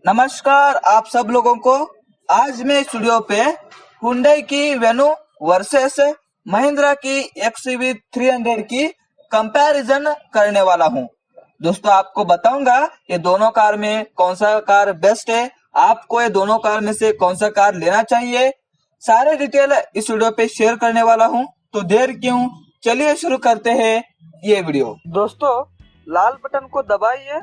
नमस्कार आप सब लोगों को। आज मैं स्टूडियो पे हुंडई की वेन्यू वर्सेस महिंद्रा की एक्सयूवी 300 की कंपैरिजन करने वाला हूं। दोस्तों आपको बताऊंगा ये दोनों कार में कौन सा कार बेस्ट है, आपको ये दोनों कार में से कौन सा कार लेना चाहिए, सारे डिटेल इस वीडियो पे शेयर करने वाला हूं। तो देर क्यों, चलिए शुरू करते हैं ये वीडियो। दोस्तों लाल बटन को दबाइए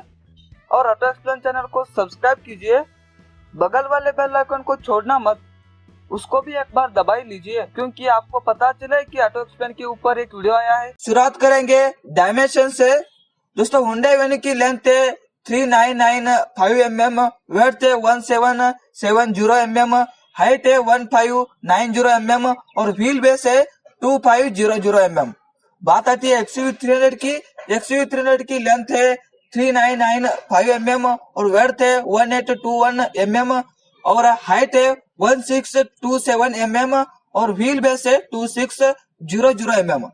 और ऑटो एक्सप्लेन चैनल को सब्सक्राइब कीजिए। बगल वाले बेल आइकन को छोड़ना मत, उसको भी एक बार दबाई लीजिए क्योंकि आपको पता चले कि ऑटो एक्सप्लेन के ऊपर एक वीडियो आया है। शुरुआत करेंगे डायमेंशन से। दोस्तों हुंडई वेन्यू की लेंथ है 3995 mm, वेड्थ है 1770 mm, हाइट है 1590 mm और व्हील बेस है 2500 mm। बात आती है एक्सयूवी 300 की। एक्सयूवी 300 की लेंथ है 3995 mm और वेड्थ है 1821 mm और हाइट है 1627 mm और व्हील बेस है 2600 mm।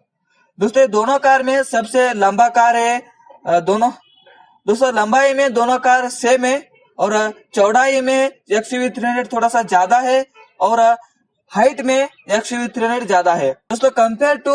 दोनों कार में सबसे लंबा कार है दोस्तों लंबाई में दोनों कार सेम है और चौड़ाई में एक्सयूवी 300 थोड़ा सा ज्यादा है और हाइट में एक्सयूवी 300 ज्यादा है। दोस्तों कंपेयर टू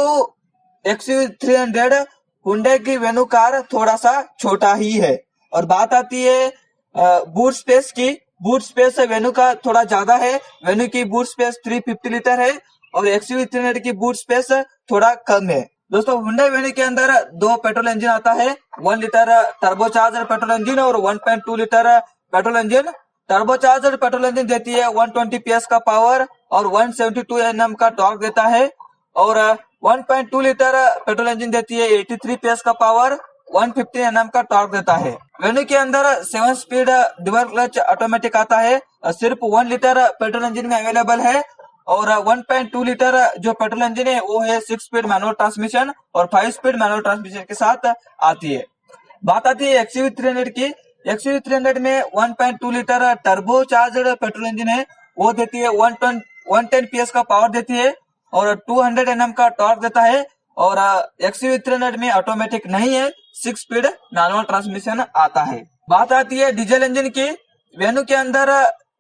एक्सयूवी 300 हुंडई की वेन्यू कार थोड़ा सा छोटा ही है। और बात आती है बूट स्पेस की। बूट स्पेस वेन्यू का थोड़ा ज्यादा है। वेन्यू की बूट स्पेस 350 लीटर है और एक्सयूवी 300 की बूट स्पेस थोड़ा कम है। दोस्तों हुंडई वेन्यू के अंदर दो पेट्रोल इंजन आता है, 1 लीटर टर्बोचार्जर पेट्रोल इंजन और 1.2 litre petrol engine. Turbocharger petrol engine देती है 120 PS का पावर और 172 Nm का टॉर्क देता है और 1.2 लीटर पेट्रोल इंजन देती है 83 PS का पावर, 115 Nm का टॉर्क देता है। वेन्यू के अंदर 7 स्पीड डुअल क्लच ऑटोमेटिक आता है, सिर्फ 1 लीटर पेट्रोल इंजन में अवेलेबल है और 1.2 लीटर जो पेट्रोल इंजन है वो है 6 स्पीड मैनुअल ट्रांसमिशन और 5 स्पीड मैनुअल ट्रांसमिशन के साथ आती है। बात आती है एक्सयूवी 300 की। एक्सयूवी 300 में 1.2 litre turbo charged petrol engine है, वो देती है 110 PS का पावर देती है और 200 Nm का टॉर्क देता है और एक्सयूवी 300 में ऑटोमेटिक नहीं है, 6 स्पीड मैनुअल ट्रांसमिशन आता है। बात आती है डीजल इंजन की। वेन्यू के अंदर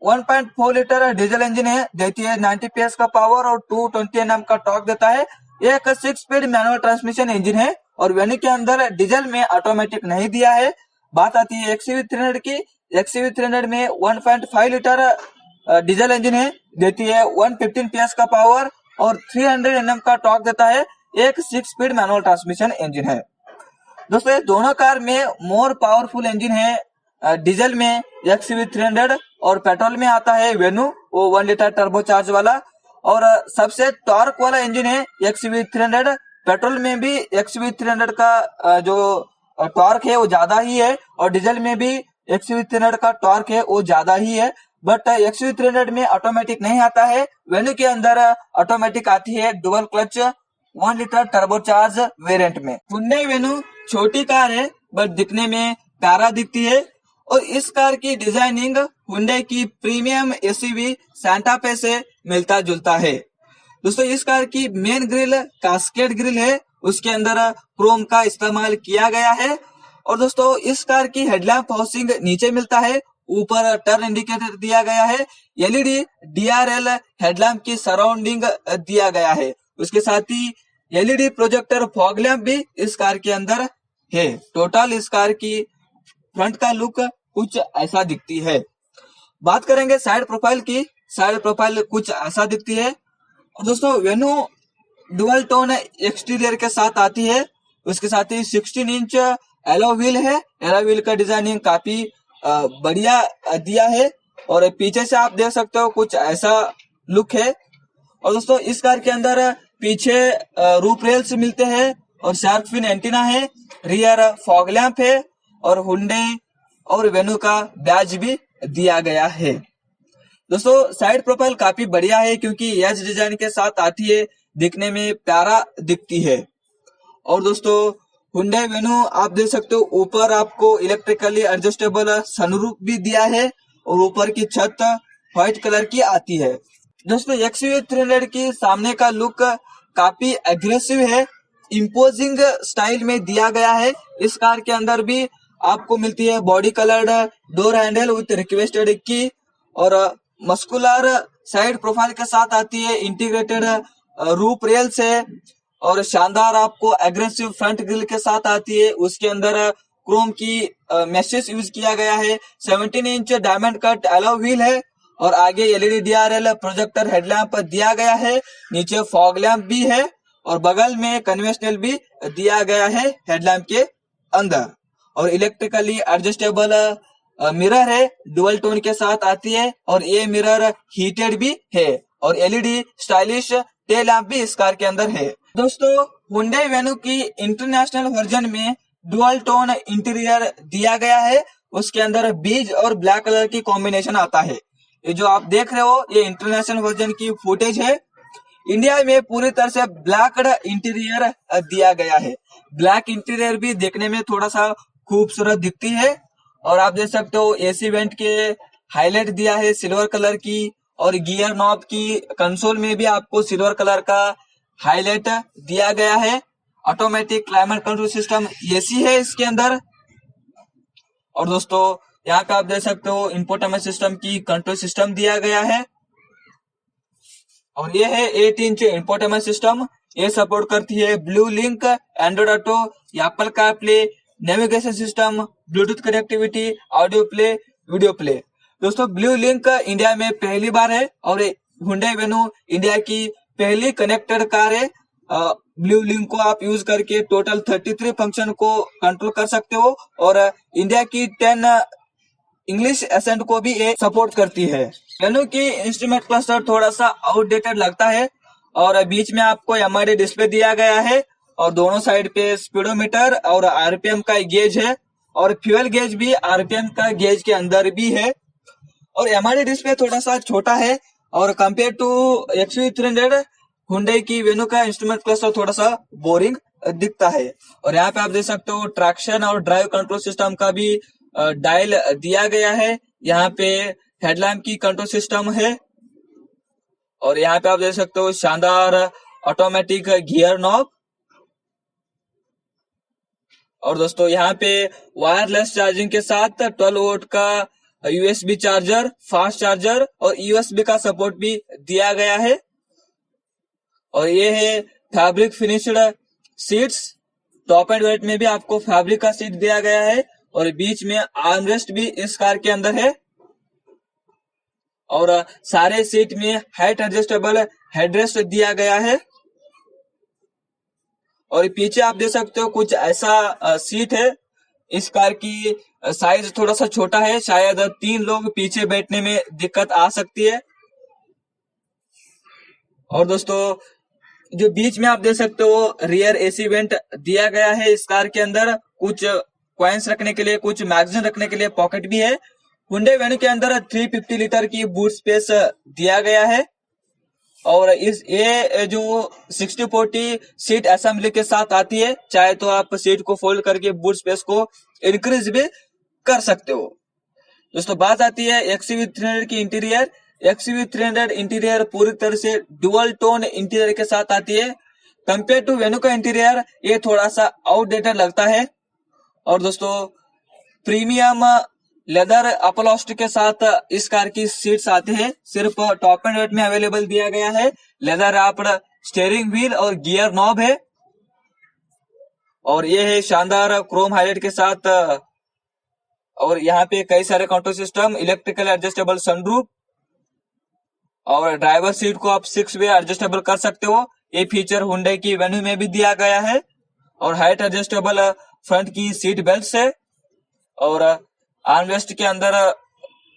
1.4 लीटर डीजल इंजन है, देती है 90 PS का पावर और 220 Nm का टॉर्क देता है। एक 6 स्पीड मैनुअल ट्रांसमिशन इंजन है और वेन्यू के अंदर डीजल में ऑटोमेटिक नहीं दिया है। बात आती है एक्सयूवी 300 की। एक्सयूवी 300 में 1.5 लीटर डीजल इंजन है, देती है 115 PS का पावर और 300 Nm का टॉर्क देता है। एक 6 स्पीड मैनुअल ट्रांसमिशन इंजन है। दोस्तों ये दोनों कार में मोर पावरफुल इंजन है डीजल में एक्सयूवी 300 और पेट्रोल में आता है वेन्यू, वो 1 लीटर टर्बोचार्ज वाला और सबसे टॉर्क वाला इंजन है एक्सयूवी 300। पेट्रोल में भी एक्सयूवी 300 का जो टॉर्क है वो ज्यादा ही है और डीजल में भी एक्सयूवी 300 का टॉर्क है वो ज्यादा ही है, बट एक्सयूवी 300 में ऑटोमेटिक नहीं आता है। वेन्यू के अंदर ऑटोमेटिक आती है dual clutch 1 litre turbocharge variant में। हुंडई वेन्यू छोटी कार है बट दिखने में प्यारा दिखती है और इस कार की डिजाइनिंग हुंडई की प्रीमियम एसयूवी सांता फे से मिलता जुलता है। दोस्तों इस कार की मेन ग्रिल कास्केड ग्रिल है, उसके अंदर क्रोम का इस्तेमाल किया गया है और दोस्तों इस कार की हेडलैम्प हाउसिंग नीचे मिलता है, ऊपर टर्न इंडिकेटर दिया गया है, एलईडी डीआरएल हेडलैम्प की सराउंडिंग दिया गया है। उसके साथ ही एलईडी प्रोजेक्टर फॉग लैंप भी इस कार के अंदर है। टोटल इस कार की फ्रंट का लुक कुछ ऐसा दिखती है। बात करेंगे साइड प्रोफाइल की। साइड प्रोफाइल कुछ ऐसा दिखती है और दोस्तों वेन्यू डुअल टोन एक्सटीरियर के साथ आती है। उसके साथ ही 16 इंच एलो व्हील है। एलो व्हील का डिजाइनिंग काफी बढ़िया दिया है और पीछे से आप देख सकते हो कुछ ऐसा लुक है। और दोस्तों इस कार के अंदर पीछे रूफ रेल्स मिलते हैं और शार्क फिन एंटीना है, रियर फॉग लैंप है और हुंडई और वेन्यू का बैज भी दिया गया है। दोस्तों साइड प्रोफाइल काफी बढ़िया है क्योंकि एज डिजाइन के साथ आती है, दिखने में प्यारा दिखती है। और दोस्तों हुंडई वेन्यू आप देख सकते हो ऊपर आपको इलेक्ट्रिकली एडजस्टेबल सनरूफ भी दिया है और ऊपर की छत व्हाइट कलर की आती है। दोस्तों एक्सयूवी 300 की सामने का लुक काफी एग्रेसिव है, इम्पोजिंग स्टाइल में दिया गया है। इस कार के अंदर भी आपको मिलती है body coloured door handle with requested की, और मस्कुलर साइड प्रोफाइल के साथ आती है, इंटीग्रेटेड रूप रेल से, और शानदार आपको एग्रेसिव फ्रंट ग्रिल के साथ आती है। उसके अंदर क्रोम की मैशेस यूज किया गया है। 17 inch diamond cut yellow wheel है, और आगे एलईडी डीआरएल प्रोजेक्टर हेडलैम्प दिया गया है। नीचे फॉग लैंप भी है, और बगल में कन्वेंशनल भी दिया गया है हेडलैम्प के अंदर। और इलेक्ट्रिकली एडजस्टेबल मिरर है, डुअल टोन के साथ आती है, और ये मिरर हीटेड भी है, और एलईडी स्टाइलिश टेल लैंप भी इस कार के अंदर है। दोस्तों, हुंडई वेन्यू की इंटरनेशनल वर्जन में डुअल टोन इंटीरियर दिया गया है। उसके अंदर बीज और ब्लैक कलर की कॉम्बिनेशन आता है। ये जो आप देख रहे हो, ये इंटरनेशनल वर्जन की फुटेज है। इंडिया में पूरी तरह से ब्लैक इंटीरियर दिया गया है। ब्लैक इंटीरियर भी देखने में थोड़ा सा खूबसूरत दिखती है। और आप देख सकते हो एसी वेंट के हाईलाइट दिया है सिल्वर कलर की, और गियर नॉब की कंसोल में भी आपको सिल्वर कलर का हाईलाइट दिया गया है। Automatic climate control system AC है इसके अंदर। और दोस्तों, यहाँ पे आप देख सकते हो इंफोटेनमेंट सिस्टम की कंट्रोल सिस्टम दिया गया है, और ये है 8 इंच इंफोटेनमेंट सिस्टम। ये सपोर्ट करती है blue link, Android auto, Apple car play, navigation system, Bluetooth connectivity, audio play, video play. दोस्तों, ब्लू लिंक इंडिया में पहली बार है, और हुंडई वेन्यू इंडिया की पहली कनेक्टेड कार है। ब्लू लिंक को आप यूज करके टोटल 33 फंक्शन को कंट्रोल कर सकते हो, और इंडिया की 10 इंग्लिश एसेंट को भी ये सपोर्ट करती है। वेन्यू की इंस्ट्रूमेंट क्लस्टर थोड़ा सा आउटडेटेड लगता है, और बीच में आपको एमआईडी डिस्प्ले दिया गया है, और दोनों साइड पे स्पीडोमीटर और आरपीएम का गेज है, और फ्यूल गेज भी आरपीएम का गेज के अंदर भी है। और एमआईडी डिस्प्ले थोड़ा सा छोटा है, और कंपेयर टू XUV300 हुंडई की वेन्यू का इंस्ट्रूमेंट क्लस्टर थोड़ा सा बोरिंग दिखता है। और यहाँ पे आप देख सकते हो ट्रैक्शन और ड्राइव कंट्रोल सिस्टम का भी डायल दिया गया है। यहाँ पे हेडलैम्प की कंट्रोल सिस्टम है, और यहाँ पे आप देख सकते हो शानदार ऑटोमेटिक गियर नॉब। और दोस्तों, यहाँ पे वायरलेस चार्जिंग के साथ 12 वोल्ट का यूएसबी चार्जर, फास्ट चार्जर और यूएसबी का सपोर्ट भी दिया गया है। और ये है fabric finished seats. Top end वेट में भी आपको फैब्रिक का सीट दिया गया है, और बीच में आर्मरेस्ट भी इस कार के अंदर है। और सारे सीट में हाइट एडजस्टेबल हेडरेस्ट दिया गया है। और पीछे आप देख सकते हो कुछ ऐसा सीट है। इस कार की साइज थोड़ा सा छोटा है, शायद 3 लोग पीछे बैठने में दिक्कत आ सकती है। और दोस्तों, जो बीच में आप देख सकते हो रियर एसी वेंट दिया गया है इस कार के अंदर। कुछ कॉइन्स रखने के लिए, कुछ मैगजीन रखने के लिए पॉकेट भी है। हुंडई वेन्यू के अंदर 350 लीटर की बूट स्पेस दिया गया है, और इस ये जो 60-40 सीट असेंबली के साथ आती है। चाहे तो आप सीट को फोल्ड करके बूट स्पेस को इंक्रीज भी कर सकते हो। दोस्तों, बात आती है XUV300 की इंटीरियर। XUV300 इंटीरियर पूरी तरह से डुअल टोन इंटीरियर के साथ आती है। कंपेयर टू वेन्यू का इंटीरियर ये थोड़ा सा आउटडेटेड लगता है। और दोस्तों, प्रीमियम लेदर अपलॉस्ट के साथ इस कार की सीट्स आती है। सिर्फ टॉप एंड वेट में अवेलेबल दिया गया है। लेदर रैप्ड स्टीयरिंग व्हील और गियर नॉब है, और ये है शानदार क्रोम हाईलाइट के साथ। और यहाँ पे कई सारे control system, electrical adjustable sunroof, और ड्राइवर सीट को आप 6 वे एडजस्टेबल कर सकते हो। ये फीचर हुंडई की वेन्यू में भी दिया गया है। और हाइट एडजस्टेबल फ्रंट की सीट बेल्ट है, और आर्मरेस्ट के अंदर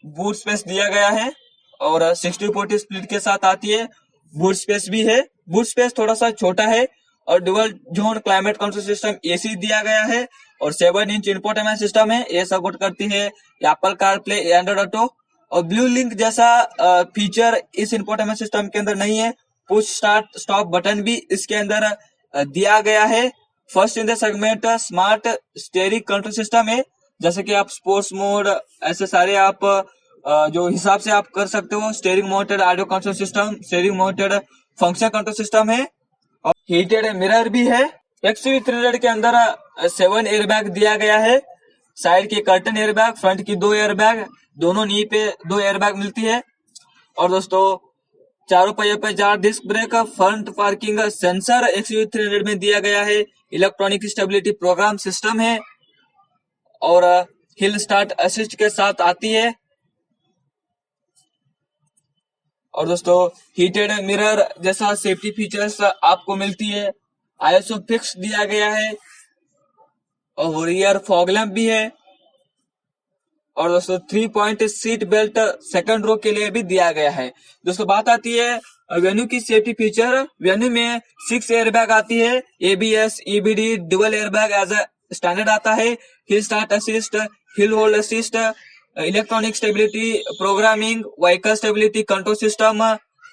बूट स्पेस दिया गया है, और 60-40 स्प्लिट के साथ आती है। बूट स्पेस भी है। बूट स्पेस थोड़ा सा छोटा है, और dual zone climate control system AC दिया गया है, और 7 इंच इंफोटेनमेंट सिस्टम है। ये सपोर्ट करती है Apple car play, Android auto. और ब्लू लिंक जैसा फीचर इस इंफोटेनमेंट सिस्टम के अंदर नहीं है। पुश स्टार्ट स्टॉप बटन भी इसके अंदर दिया गया है। First in the segment smart steering control system है, जैसे कि आप स्पोर्ट्स मोड, ऐसे सारे आप जो हिसाब से आप कर सकते हो। Steering mounted audio control system, steering mounted function control system है, और हीटेड मिरर भी है। XUV300 के अंदर 7 एयरबैग दिया गया है। साइड के कर्टन एयरबैग, फ्रंट की 2 एयरबैग, दोनों नी पे 2 एयरबैग मिलती है। और दोस्तों चारों पहिए पे 4 disc brake, front parking sensor XUV300 में दिया गया है, इलेक्ट्रॉनिक स्टेबिलिटी प्रोग्राम सिस्टम है और हिल स्टार्ट असिस्ट के साथ आती है। और दोस्तों हीटेड मिरर जैसा सेफ्टी फीचर्स आपको मिलती है, ISO फिक्स दिया गया है और रियर फॉग लैंप भी है। और दोस्तों 3 point seat belt second row के लिए भी दिया गया है। दोस्तों बात आती है वेन्यू की सेफ्टी फीचर। वेन्यू में 6 एयरबैग आती है, ABS, EBD, dual airbag as a standard आता है, hill start assist, hill hold assist, electronic stability programming, vehicle stability control system,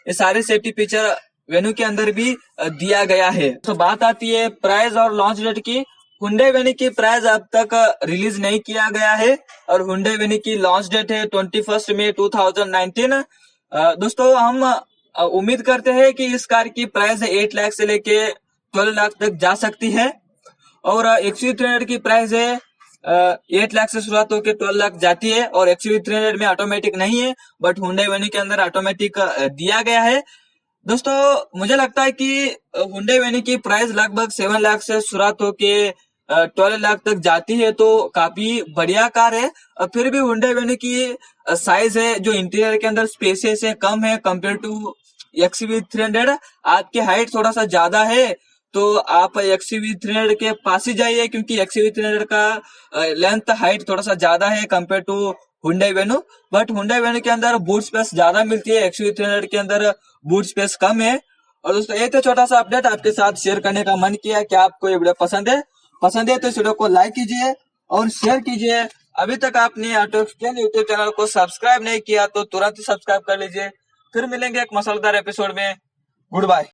ये सारे सेफ्टी फीचर वेन्यू के अंदर भी दिया गया है। तो बात आती है प्राइस और लॉन्च डेट की। हुंडई वेन्यू की प्राइस अब तक रिलीज नहीं किया गया है और हुंडई वेन्यू की लॉन्च डेट है 21 मई 2019। दोस्तों हम उम्मीद करते हैं कि इस कार की प्राइस 8 लाख से लेके 12 लाख तक जा सकती है और XUV300 की प्राइस है 8 लाख से शुरुआत होकर 12 लाख जाती है और XUV300 में ऑटोमेटिक नहीं है, बट हुंडई वेन्यू के अंदर ऑटोमेटिक दिया गया है। दोस्तों मुझे लगता है कि हुंडई वेन्यू की प्राइस लगभग 7 लाख से शुरुआत होके 12 लाख तक जाती है, तो काफी बढ़िया कार है। फिर भी हुंडई वेन्यू की साइज है जो इंटीरियर के अंदर स्पेसेस है कम है कंपेयर टू XUV300। आपकी हाइट थोड़ा सा ज्यादा है तो आप XUV300 के पास ही जाइए, क्योंकि XUV300 का लेंथ हाइट थोड़ा सा ज्यादा है compare to Hyundai Venue. But Hyundai Venue के अंदर बूट स्पेस ज्यादा मिलती है, XUV300 के अंदर बूट स्पेस कम है। और दोस्तों ये तो छोटा सा अपडेट आपके साथ शेयर करने का मन किया। क्या आपको ये वीडियो पसंद है तो इस वीडियो को लाइक कीजिए और शेयर कीजिए। अभी तक आपने ऑटो एक्सप्लेन यूट्यूब चैनल को सब्सक्राइब नहीं किया तो तुरंत ही सब्सक्राइब कर लीजिए। फिर मिलेंगे एक मसालेदार एपिसोड में। Good bye.